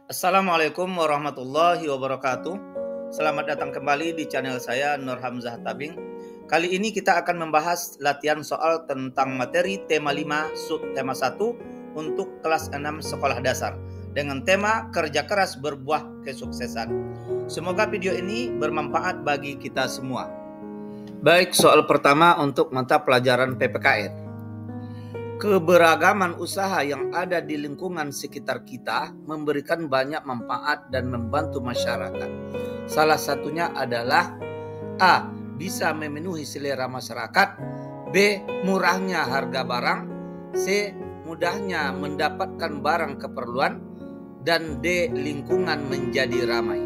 Assalamualaikum warahmatullahi wabarakatuh. Selamat datang kembali di channel saya Nur Hamzah Tabing. Kali ini kita akan membahas latihan soal tentang materi tema 5 subtema 1 untuk kelas 6 sekolah dasar dengan tema kerja keras berbuah kesuksesan. Semoga video ini bermanfaat bagi kita semua. Baik, soal pertama untuk mata pelajaran PPKN. Keberagaman usaha yang ada di lingkungan sekitar kita memberikan banyak manfaat dan membantu masyarakat. Salah satunya adalah A. Bisa memenuhi selera masyarakat, B. Murahnya harga barang, C. Mudahnya mendapatkan barang keperluan, dan D. Lingkungan menjadi ramai.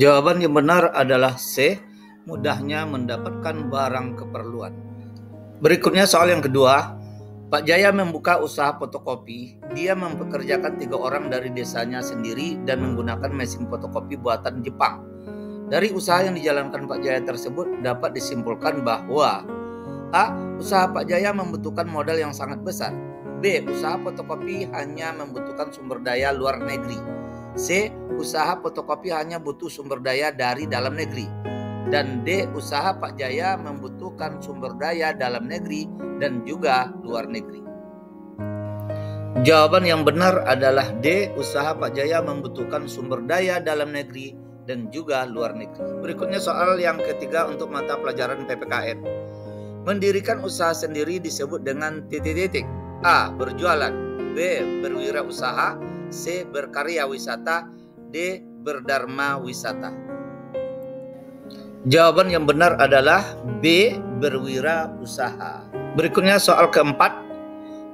Jawaban yang benar adalah C. Mudahnya mendapatkan barang keperluan. Berikutnya soal yang kedua. Pak Jaya membuka usaha fotokopi. Dia mempekerjakan 3 orang dari desanya sendiri dan menggunakan mesin fotokopi buatan Jepang. Dari usaha yang dijalankan Pak Jaya tersebut dapat disimpulkan bahwa A. Usaha Pak Jaya membutuhkan modal yang sangat besar. B. Usaha fotokopi hanya membutuhkan sumber daya luar negeri. C. Usaha fotokopi hanya butuh sumber daya dari dalam negeri. Dan D. Usaha Pak Jaya membutuhkan sumber daya dalam negeri dan juga luar negeri. Jawaban yang benar adalah D. Usaha Pak Jaya membutuhkan sumber daya dalam negeri dan juga luar negeri. Berikutnya soal yang ketiga untuk mata pelajaran PPKN. Mendirikan usaha sendiri disebut dengan titik-titik. A. Berjualan, B. Berwirausaha, C. Berkarya wisata, D. Berdharma wisata. Jawaban yang benar adalah B. Berwirausaha. Berikutnya soal keempat.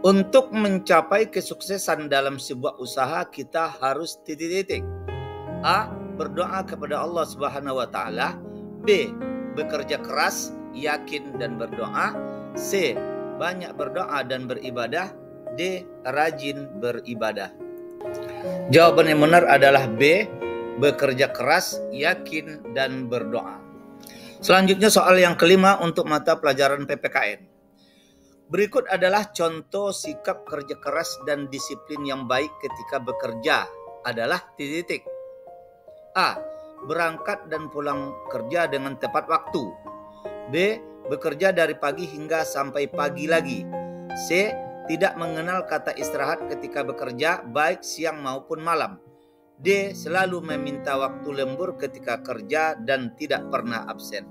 Untuk mencapai kesuksesan dalam sebuah usaha kita harus titik-titik. A. Berdoa kepada Allah Subhanahu wa taala. B. Bekerja keras, yakin dan berdoa. C. Banyak berdoa dan beribadah. D. Rajin beribadah. Jawaban yang benar adalah B. Bekerja keras, yakin dan berdoa. Selanjutnya soal yang kelima untuk mata pelajaran PPKN. Berikut adalah contoh sikap kerja keras dan disiplin yang baik ketika bekerja adalah titik-titik. A. Berangkat dan pulang kerja dengan tepat waktu. B. Bekerja dari pagi hingga sampai pagi lagi. C. Tidak mengenal kata istirahat ketika bekerja baik siang maupun malam. D. Selalu meminta waktu lembur ketika kerja dan tidak pernah absen.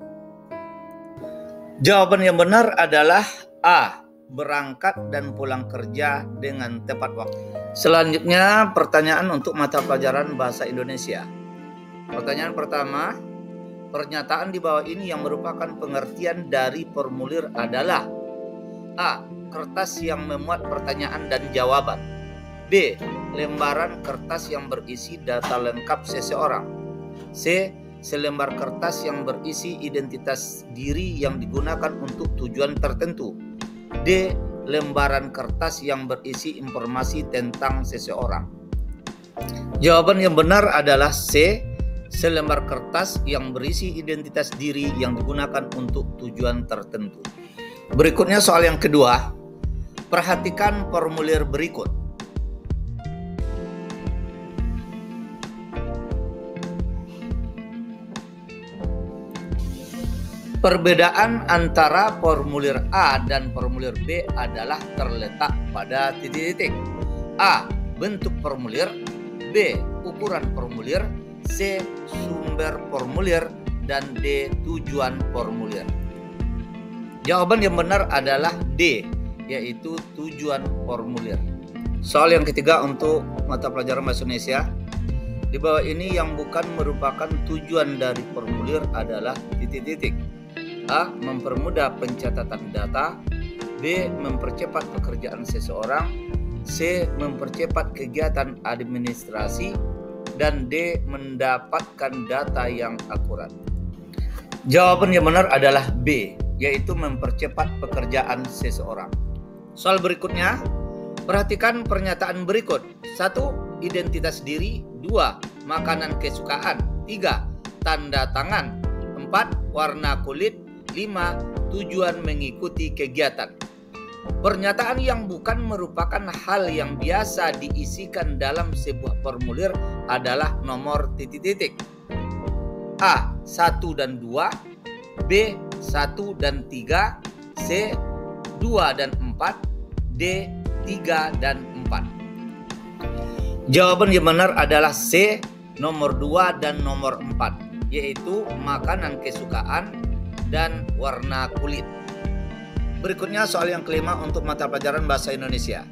Jawaban yang benar adalah A. Berangkat dan pulang kerja dengan tepat waktu. Selanjutnya pertanyaan untuk mata pelajaran bahasa Indonesia. Pertanyaan pertama, pernyataan di bawah ini yang merupakan pengertian dari formulir adalah A. Kertas yang memuat pertanyaan dan jawaban. B. Lembaran kertas yang berisi data lengkap seseorang. C. Selembar kertas yang berisi identitas diri yang digunakan untuk tujuan tertentu. D. Lembaran kertas yang berisi informasi tentang seseorang. Jawaban yang benar adalah C. Selembar kertas yang berisi identitas diri yang digunakan untuk tujuan tertentu. Berikutnya soal yang kedua. Perhatikan formulir berikut. Perbedaan antara formulir A dan formulir B adalah terletak pada titik-titik. A. Bentuk formulir. B. Ukuran formulir. C. Sumber formulir. Dan D. Tujuan formulir. Jawaban yang benar adalah D, yaitu tujuan formulir. Soal yang ketiga untuk mata pelajaran bahasa Indonesia. Di bawah ini yang bukan merupakan tujuan dari formulir adalah titik-titik. A. Mempermudah pencatatan data. B. Mempercepat pekerjaan seseorang. C. Mempercepat kegiatan administrasi. Dan D. Mendapatkan data yang akurat. Jawaban yang benar adalah B, yaitu mempercepat pekerjaan seseorang. Soal berikutnya, perhatikan pernyataan berikut. 1. Identitas diri. 2. Makanan kesukaan. 3. Tanda tangan. 4. Warna kulit. 5. Tujuan mengikuti kegiatan. Pernyataan yang bukan merupakan hal yang biasa diisikan dalam sebuah formulir adalah nomor titik-titik. A. 1 dan 2, B. 1 dan 3, C. 2 dan 4, D. 3 dan 4. Jawaban yang benar adalah C. Nomor 2 dan nomor 4, yaitu makanan kesukaan dan warna kulit. Berikutnya soal yang kelima untuk mata pelajaran Bahasa Indonesia.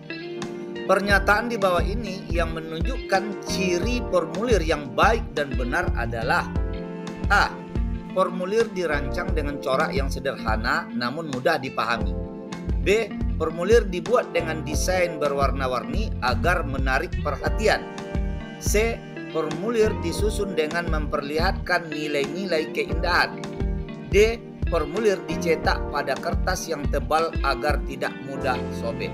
Pernyataan di bawah ini yang menunjukkan ciri formulir yang baik dan benar adalah A. Formulir dirancang dengan corak yang sederhana namun mudah dipahami. B. Formulir dibuat dengan desain berwarna-warni agar menarik perhatian. C. Formulir disusun dengan memperlihatkan nilai-nilai keindahan. D. Formulir dicetak pada kertas yang tebal agar tidak mudah sobek.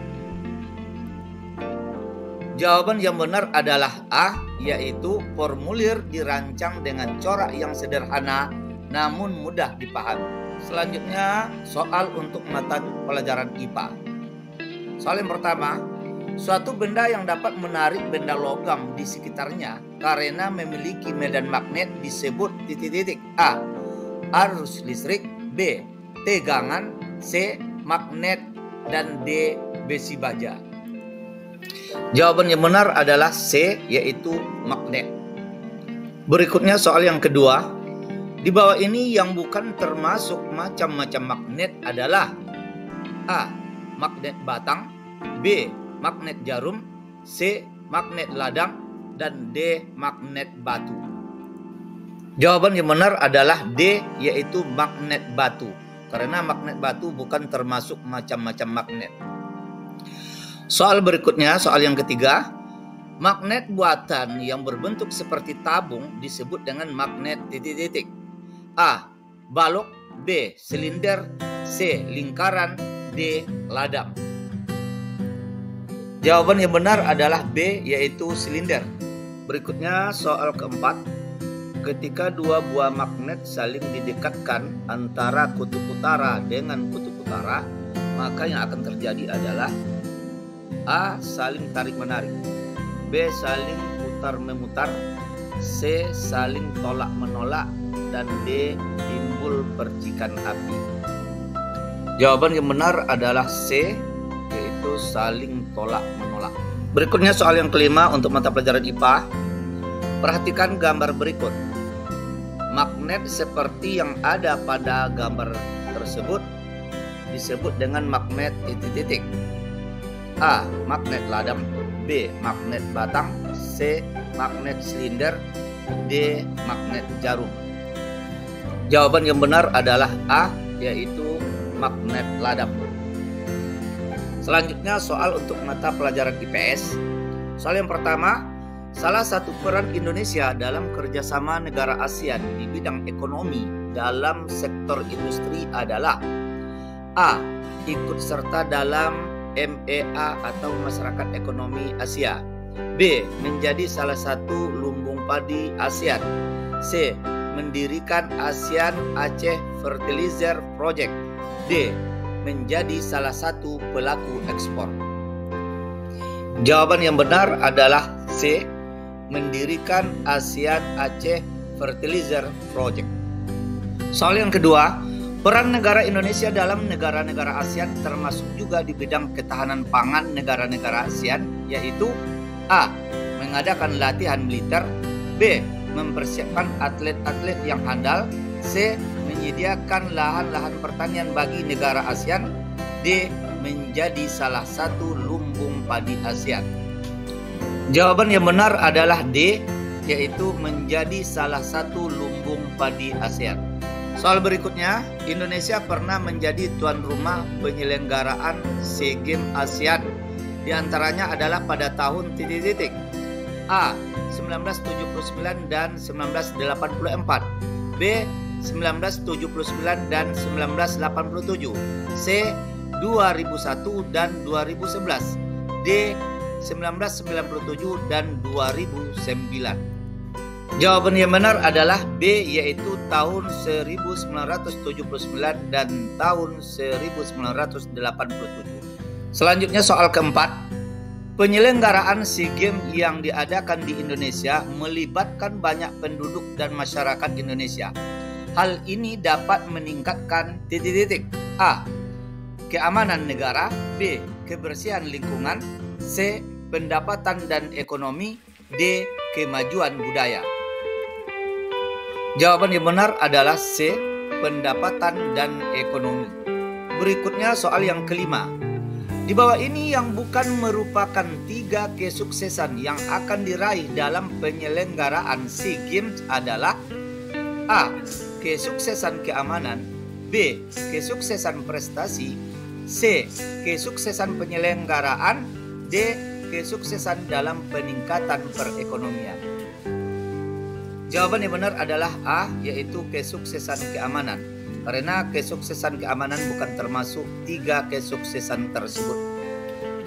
Jawaban yang benar adalah A, yaitu formulir dirancang dengan corak yang sederhana namun mudah dipahami. Selanjutnya soal untuk mata pelajaran IPA. Soal yang pertama, suatu benda yang dapat menarik benda logam di sekitarnya karena memiliki medan magnet disebut titik-titik. A. Arus listrik, B. Tegangan, C. Magnet, dan D. Besi baja. Jawaban yang benar adalah C, yaitu magnet. Berikutnya soal yang kedua. Di bawah ini yang bukan termasuk macam-macam magnet adalah A. Magnet batang, B. Magnet jarum, C. Magnet ladang, dan D. Magnet batu. Jawaban yang benar adalah D, yaitu magnet batu. Karena magnet batu bukan termasuk macam-macam magnet. Soal berikutnya, soal yang ketiga. Magnet buatan yang berbentuk seperti tabung disebut dengan magnet titik-titik. A. Balok, B. Silinder, C. Lingkaran, D. Ladang. Jawaban yang benar adalah B, yaitu silinder. Berikutnya soal keempat. Ketika dua buah magnet saling didekatkan antara kutub utara dengan kutub utara, maka yang akan terjadi adalah A. Saling tarik-menarik, B. Saling putar-memutar, C. Saling tolak-menolak, dan D. Timbul percikan api. Jawaban yang benar adalah C, yaitu saling tolak-menolak. Berikutnya soal yang kelima untuk mata pelajaran IPA. Perhatikan gambar berikut. Magnet seperti yang ada pada gambar tersebut disebut dengan magnet titik-titik. A. Magnet ladang, B. Magnet batang, C. Magnet silinder, D. Magnet jarum. Jawaban yang benar adalah A, yaitu magnet ladang. Selanjutnya soal untuk mata pelajaran IPS. Soal yang pertama, salah satu peran Indonesia dalam kerjasama negara ASEAN di bidang ekonomi dalam sektor industri adalah A. Ikut serta dalam MEA atau Masyarakat Ekonomi Asia, B. Menjadi salah satu lumbung padi ASEAN, C. Mendirikan ASEAN Aceh Fertilizer Project, D. Menjadi salah satu pelaku ekspor. Jawaban yang benar adalah C. Mendirikan ASEAN Aceh Fertilizer Project. Soal yang kedua, peran negara Indonesia dalam negara-negara ASEAN termasuk juga di bidang ketahanan pangan negara-negara ASEAN, yaitu A. Mengadakan latihan militer, B. Mempersiapkan atlet-atlet yang handal, C. Menyediakan lahan-lahan pertanian bagi negara ASEAN, D. Menjadi salah satu lumbung padi ASEAN. Jawaban yang benar adalah D, yaitu menjadi salah satu lumbung padi ASEAN. Soal berikutnya, Indonesia pernah menjadi tuan rumah penyelenggaraan SEA Games ASEAN. Di antaranya adalah pada tahun titik-titik. A. 1979 dan 1984, B. 1979 dan 1987, C. 2001 dan 2011, D. 1997 dan 2009. Jawaban yang benar adalah B, yaitu tahun 1979 dan tahun 1987. Selanjutnya soal keempat. Penyelenggaraan SEA Games yang diadakan di Indonesia melibatkan banyak penduduk dan masyarakat Indonesia. Hal ini dapat meningkatkan A. Keamanan negara, B. Kebersihan lingkungan, C. Pendapatan dan ekonomi, D. Kemajuan budaya. Jawaban yang benar adalah C. Pendapatan dan ekonomi. Berikutnya soal yang kelima. Di bawah ini yang bukan merupakan 3 kesuksesan yang akan diraih dalam penyelenggaraan SEA Games adalah A. Kesuksesan keamanan, B. Kesuksesan prestasi, C. Kesuksesan penyelenggaraan, D. Kesuksesan dalam peningkatan perekonomian. Jawaban yang benar adalah A, yaitu kesuksesan keamanan. Karena kesuksesan keamanan bukan termasuk 3 kesuksesan tersebut.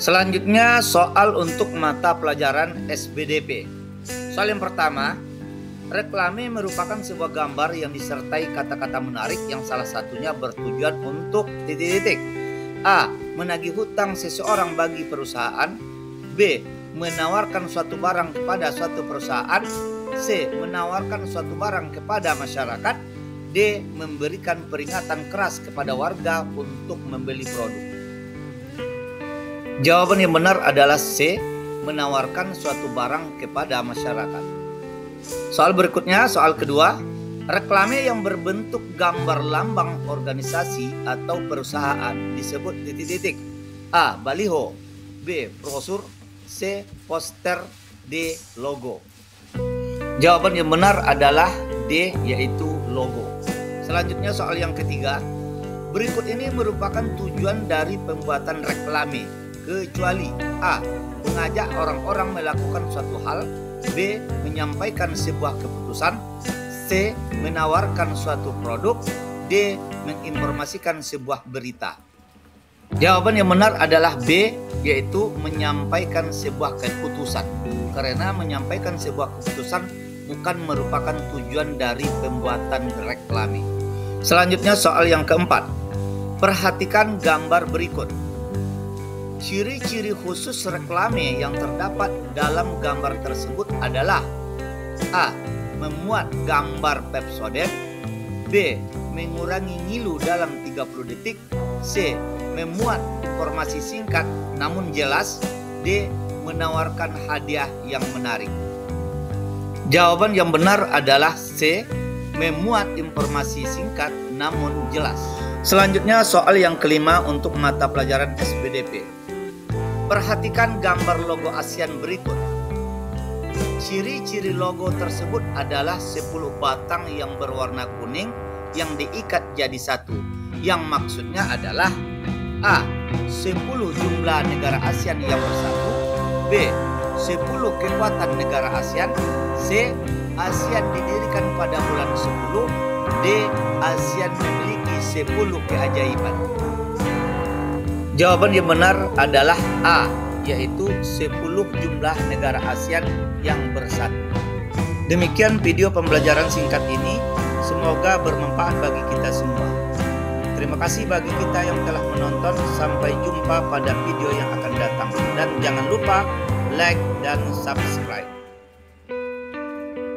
Selanjutnya soal untuk mata pelajaran SBDP. Soal yang pertama, reklame merupakan sebuah gambar yang disertai kata-kata menarik yang salah satunya bertujuan untuk A. Menagih hutang seseorang bagi perusahaan, B. Menawarkan suatu barang kepada suatu perusahaan, C. Menawarkan suatu barang kepada masyarakat, D. Memberikan peringatan keras kepada warga untuk membeli produk. Jawaban yang benar adalah C. Menawarkan suatu barang kepada masyarakat. Soal berikutnya, soal kedua. Reklame yang berbentuk gambar lambang organisasi atau perusahaan disebut A. Baliho, B. Brosur, C. Poster, D. Logo. Jawaban yang benar adalah D, yaitu logo. Selanjutnya soal yang ketiga. Berikut ini merupakan tujuan dari pembuatan reklame, kecuali A. Mengajak orang-orang melakukan suatu hal, B. Menyampaikan sebuah keputusan, C. Menawarkan suatu produk, D. Menginformasikan sebuah berita. Jawaban yang benar adalah B, yaitu menyampaikan sebuah keputusan. Karena menyampaikan sebuah keputusan bukan merupakan tujuan dari pembuatan reklame. Selanjutnya soal yang keempat. Perhatikan gambar berikut. Ciri-ciri khusus reklame yang terdapat dalam gambar tersebut adalah A. Memuat gambar Pepsodent, B. Mengurangi ngilu dalam 30 detik, C. Memuat informasi singkat namun jelas, D. Menawarkan hadiah yang menarik. Jawaban yang benar adalah C. Memuat informasi singkat namun jelas. Selanjutnya soal yang kelima untuk mata pelajaran SBDP. Perhatikan gambar logo ASEAN berikut. Ciri-ciri logo tersebut adalah 10 batang yang berwarna kuning yang diikat jadi satu. Yang maksudnya adalah A. 10 jumlah negara ASEAN yang bersatu, B. 10 kekuatan negara ASEAN, C. ASEAN didirikan pada bulan 10, D. ASEAN memiliki 10 keajaiban. Jawaban yang benar adalah A, yaitu 10 jumlah negara ASEAN yang bersatu. Demikian video pembelajaran singkat ini, semoga bermanfaat bagi kita semua. Terima kasih bagi kita yang telah menonton. Sampai jumpa pada video yang akan datang. Dan jangan lupa like dan subscribe.